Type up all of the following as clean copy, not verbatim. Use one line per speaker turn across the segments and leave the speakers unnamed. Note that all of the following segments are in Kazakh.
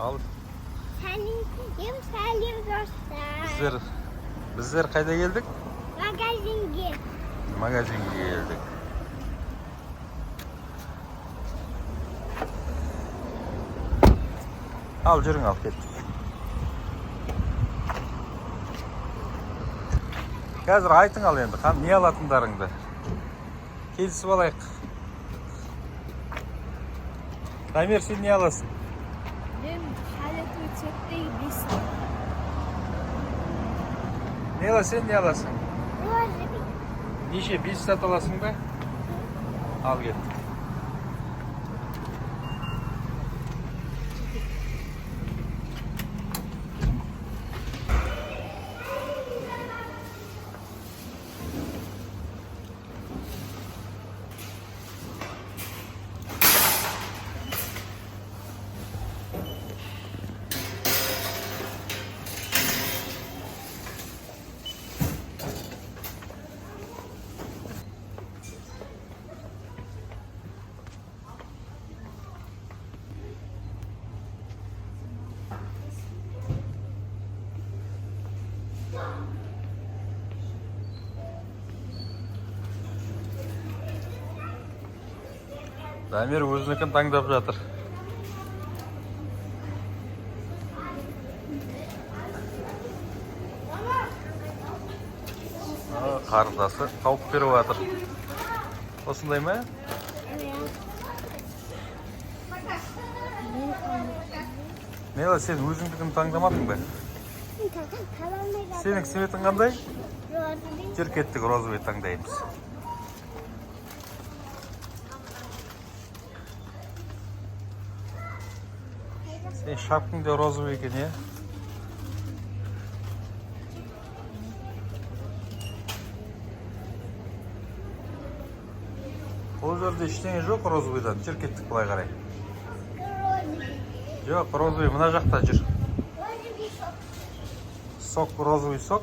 Al.
Selim dostlar.
Bizler kayda geldik?
Magazinge.
Magazinge geldik. Al жүрің al кеттік. Қазір айтың ал енді, не алатындарыңды. Келісіп алайық. Дамир, сен не аласың?
Мен халет өтсеттей бесін.
Не аласың, сен не аласың?
Розы.
Неше, 5 сат аласың ба? Ал кеттік. Дамир өзінікін таңдап жатыр. Қарындасы тауып беріп жатыр. Осындай ма? Мела, сен өзіңдікін таңдамадың ба? Сенің сметің қандай? Жүр кеттік, розовый таңдаймыз. Sen şapkın da rozovый eкен, ya? Ол жерде ештеңе жоқ розовыйдан. Жүр кеттік былай қарай. Жоқ, розовый мына жақта жүр. Сок, розовый сок.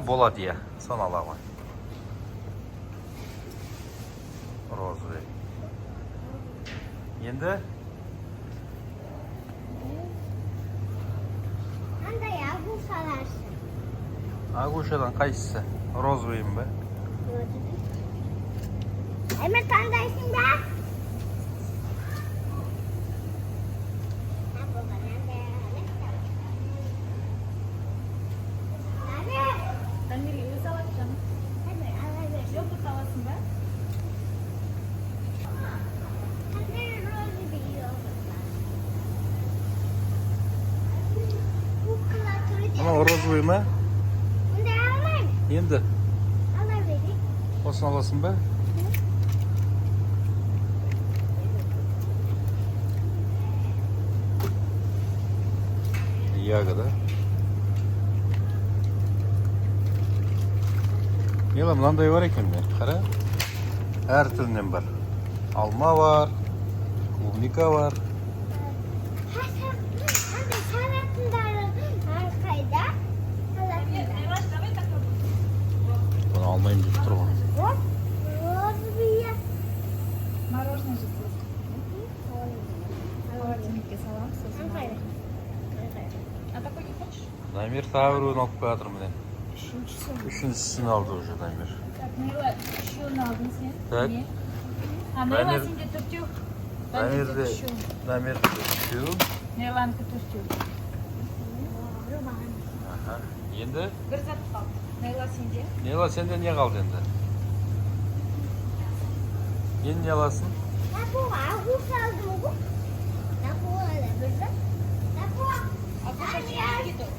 Болады, я. Соны аламын. Розовый. Енді?
Қандай агуш аларсың?
Агушадан қайсысы? Розовыйым ба?
Әмір таңдайсың ба?
Ama rozovый ма?
Onday almayım.
Енді?
Ала vereyim.
Осыны аласың ба? Ягода. Мела, мынандай бар екен бе? Қара. Әр түрінен бар. Алма бар, клубника бар. Bunu almayayım deyip dur bunu.
Мороженое же вкусно. Холодильнике салам, А такой не хочешь?
Дамир тағы бір алып қоятыр міне.
Үшіншісі.
Үшіншісін алды уже Дамир.
Так, Мила, үшеуін алдың сен.
Так.
Не? А Мила сенде төртеу.
Дамир үшеу.
Миланікі төртеу.
Енді?
Бір зат қалды. Мила сенде?
Мела, сенде не қалды енді? Енді не аласың?
Агуш алдым ғой. Алады бір зат.
Агуша жеңілге тұр.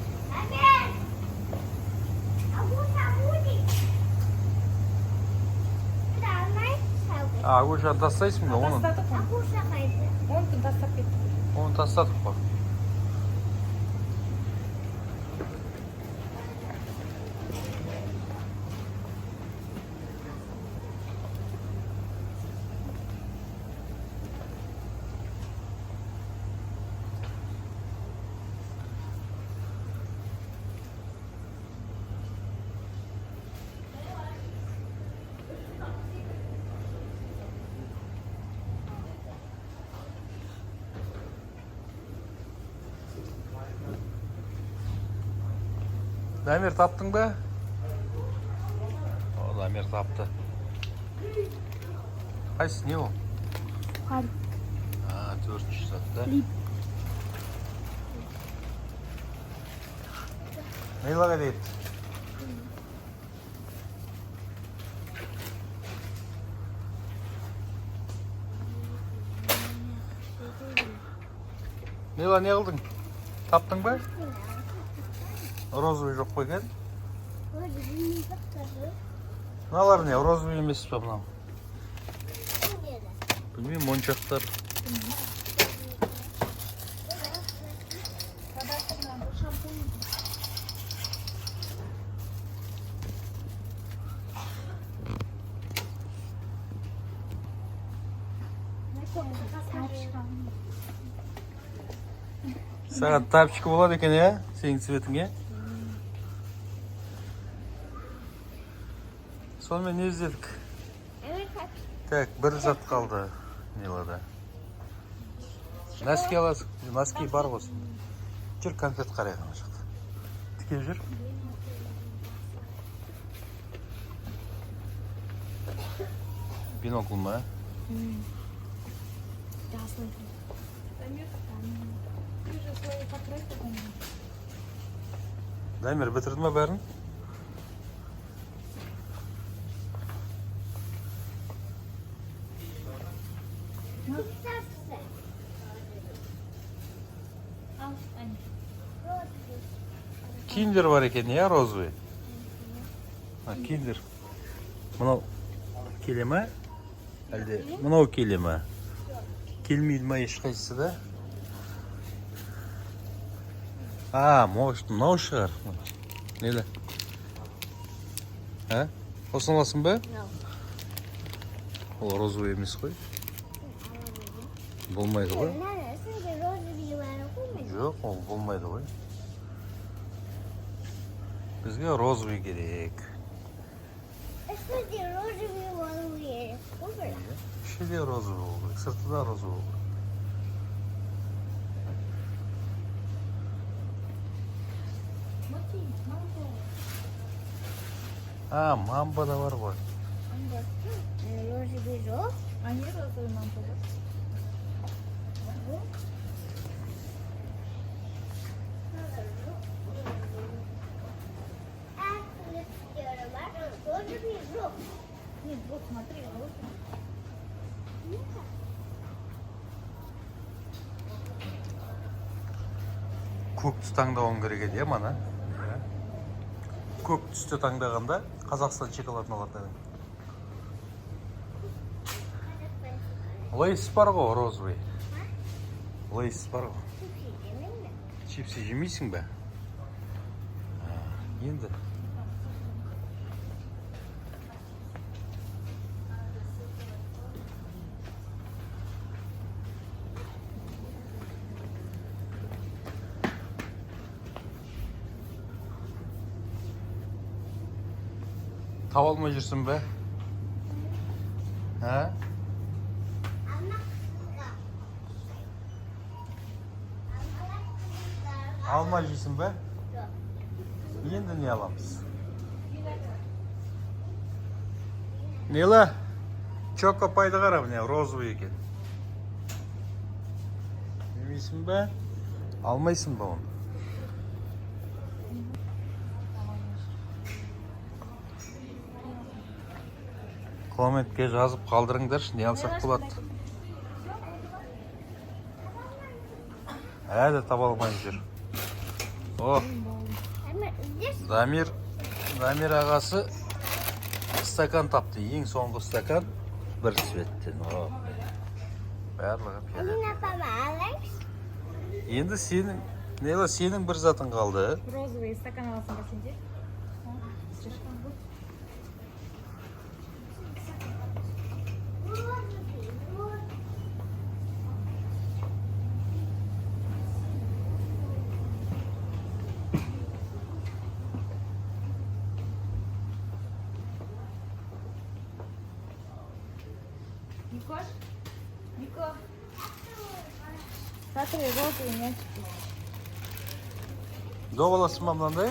Агушаны тастайсың ба оның?
Тастадық оны.
Агуша қайда?
Оны тастап кеттік.
Onu tastladık bak. Дамир таптың ба? О, Дамир тапты. Қайсы, не ол?
Хар.
400 сат, да? Нейлаға дейді? Нейла, не қылдың? Таптың ба? Розовый жоқ қой екен? Мыналар не? Розовый емес па мынау? Білмеймін, моншақтар. Саған тапчика болады екен, иә? Сенің цветіңе. Сонымен не іздедік? Так, бір зат қалды Нелада. Носки аласың. Носки бар болсын. Жүр, конфет қарай ғана шықты. Тіке жүр. Бинокль ма? Дамир, бітірді ма бәрін? Киндер бар екен, иә, розовый? Киндер. Мынау келе ма? Әлде мынау келе ма? Келмейді ма ешқайсысы да? Может, мынау шығар. Нелі? Осыны аласың ба? Ол розовый емес қой. Болмайды ғой. Жоқ, ол болмайды ғой. Бізге розовый керек.
Ішінде розовый болу керек.
Ішінде розовый болу керек, сыртында розовый болу керек. Мамба да бар ғой.
Розовый жоқ.
А не розовый мамба бар?
Розовый жоқ.
Нет, вот смотри, розовый.
Көк түс таңдауың керек еді, мана? Көк түсті таңдағанда Қазақстан шоколадын алады. Лейс бар ғой, розовый. Лейс бар ғой. Чипсы жемейсің бе? Енді. Таба алмай жүрсің бе? Алма жейсің бе? Енді не аламыз? Нела, чоко пайды қара, міне розовый екен. Жемейсің бе? Алмайсың ба оны? Комментке жазып қалдырыңдаршы, не алсақ болады. Әлі таба алмай жүр. Дамир ағасы стакан тапты. Ең соңғы стакан бір цветтен. Барлығы пиала. Енді сенің, Нела, сенің бір затың қалды.
Розовый стакан аласың ба сенде? Нико. Смотри, розовый мячик.
Доғаласың ба мынандай?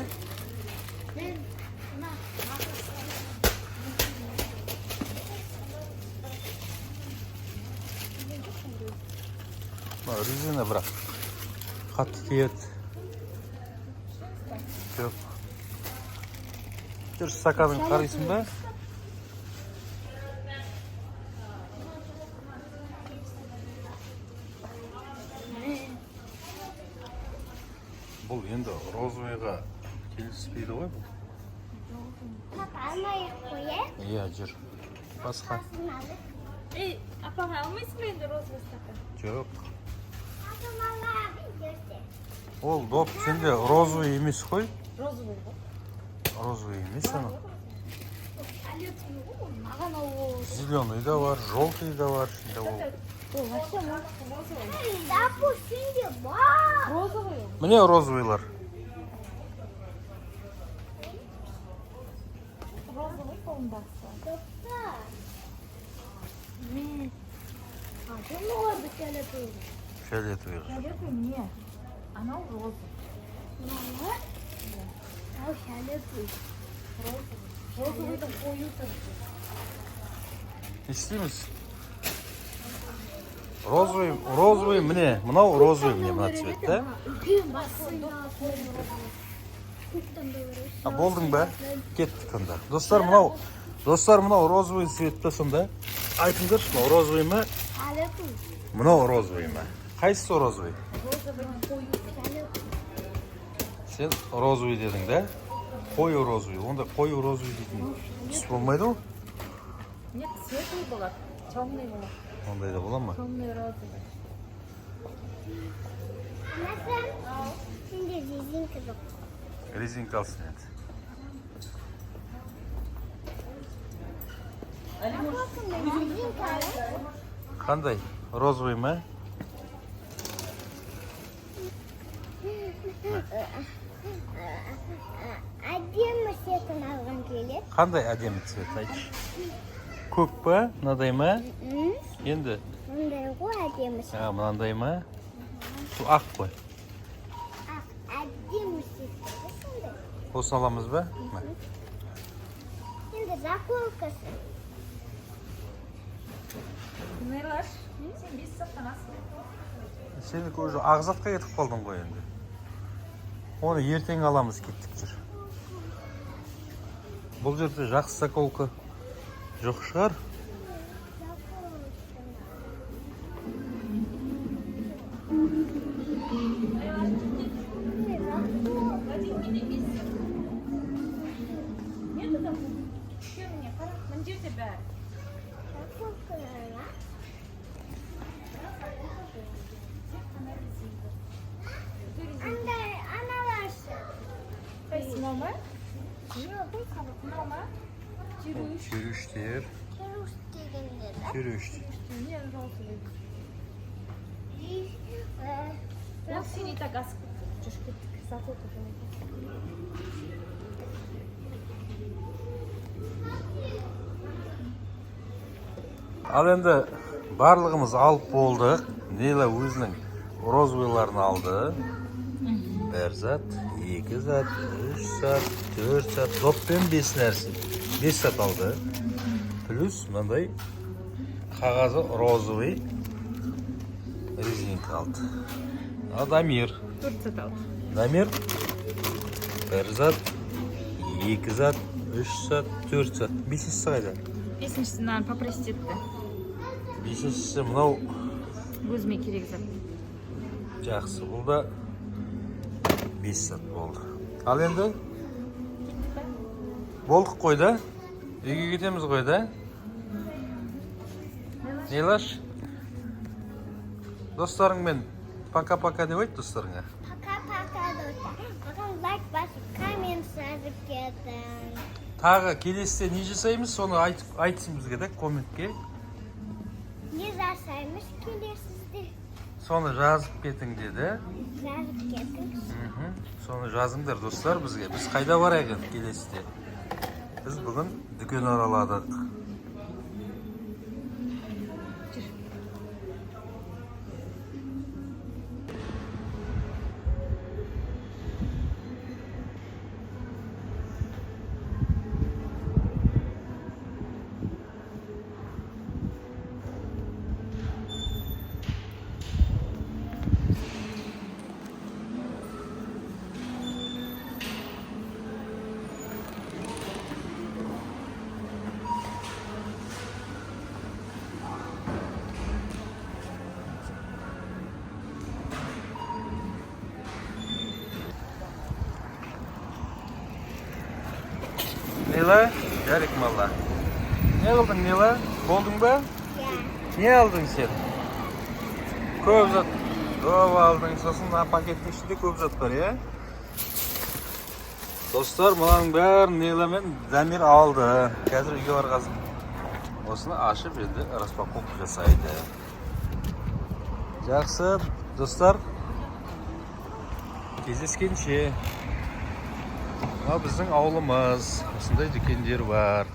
Резина бірақ қатты тиеді. Жоқ. Дұрыс стаканын қарайсың ба? Бұл енді розовыйға келіспейді ғой бұл.
Papa almayı koyayım.
Иә, жүр. Басқа.
Ey, апаға алмайсың ба енді розовый стакан?
Жоқ.
Papa vallahi bir göster.
Ол доп сенде розовый емес қой.
Розовый ғой.
Розовый емес ана.
Маған ол
Зеленый да бар, желтый да бар. Ішінде ол.
вообще розовый.
Ya bu şimdi bak.
Розовый.
Міне розовыйлар.
Розовый қолындағысы.
Doktor. Adı mı oldu şöyle böyle?
Фиолетовый.
Фиолетовый не. Анау розовый.
Ne? Ya şöyle böyle.
Розовыйдың қою түрі.
Не істейміз? Розовый міне. Мынау розовый міне мына цвет, да?
Gün baksın daha
А болдың ба? Кеттік онда. Достар, мынау розовый цветті сонда. Айтыңдаршы, мынау розовый ма?
şöyle böyle.
Мынау розовый ма? Қайсысы розовый?
Розовыйдың қою түрі.
Şöyle
Сен розовый дедің, да? Қою розовый. Онда қою розовый дейтін түс болмайды ғой?
Нет, светлый болады. Темный болады.
Ондай да бола ма?
Темный розовый.
Nasıl? Şimdi rezin kızım.
Резинка алсын енді.
Bakın rezin kızım.
Қандай? Розовый ма?
Әдемі сетін алған келеді.
Қандай әдемі цвет айтшы. Көк па? Мынадай ма? Енді
Мұндай ғой әдемі сет.
мынандай ма? Су ақ қой.
Әдемі сет. Сондай.
Осыны аламыз ба?
Енді заколкасы.
Мираж, сен 5 саттан асың.
Сенікі уже ағзатқа кетіп қалдың ғой енді. Оны ертең аламыз кеттік жүр. Бұл жерде жақсы заколка жоқ шығар.
Нету там? Көр мне, қара. Мына жерде бәрі.
Заколкалар. Андай аналарсы.
Қайсы мынау ма? Мынау ма? Жүріш.
Çürüştür.
Кирус дегендер.
Çürüştür.
Не, розовый. Ол синий так асып жүріп кеттік. Заколка жолы.
Ал енді барлығымыз алып болдық. Нейла өзінің розовыйларын алды. Бір зат, 2 зат, 3 зат, 4 зат, доппен 5 нәрсе. 5 зат алды. Плюс мындай қағазы розовый резинка алды. А Дамир.
4 зат алды.
Дамир. Бір зат, 2 зат, 3 зат, 4 зат. Бесіншісі қайда?
Бесіншісі мынаны попросить етті.
Бесіншісі мынау
Өзіме керек зат.
жақсы. Бұл да 5 зат болды. Ал енді болдық қой да? Үйге кетеміз қой да? Нейлаш? Достарыңмен пока-пока деп айт достарыңа.
Пока-пока достар. Маған лайк басып, коммент жазып кетің.
Тағы келесіде не жасаймыз, соны айтсын бізге де комментке.
Не жасаймыз келесізде?
Соны жазып кетің деді.
Жазып кетің.
Соны жазыңдар достар бізге. Біз қайда барайық енді келесіде? Біз бүгін дүкен араладық. Nila? Жарик мала. Не қылдың, Nila? Болдың ба?
Yeah.
Не алдың сен? Көп зат. Көп алдың. Сосын мына пакеттің ішінде көп зат бар, иә? Достар, мұның бәрін Nila мен Дамир алды. Қазір үйге барғазым. Осыны ашып енді распаковка жасайды. Жақсы, достар. Кездескенше. Мына біздің ауылымыз. Осындай дүкендер бар.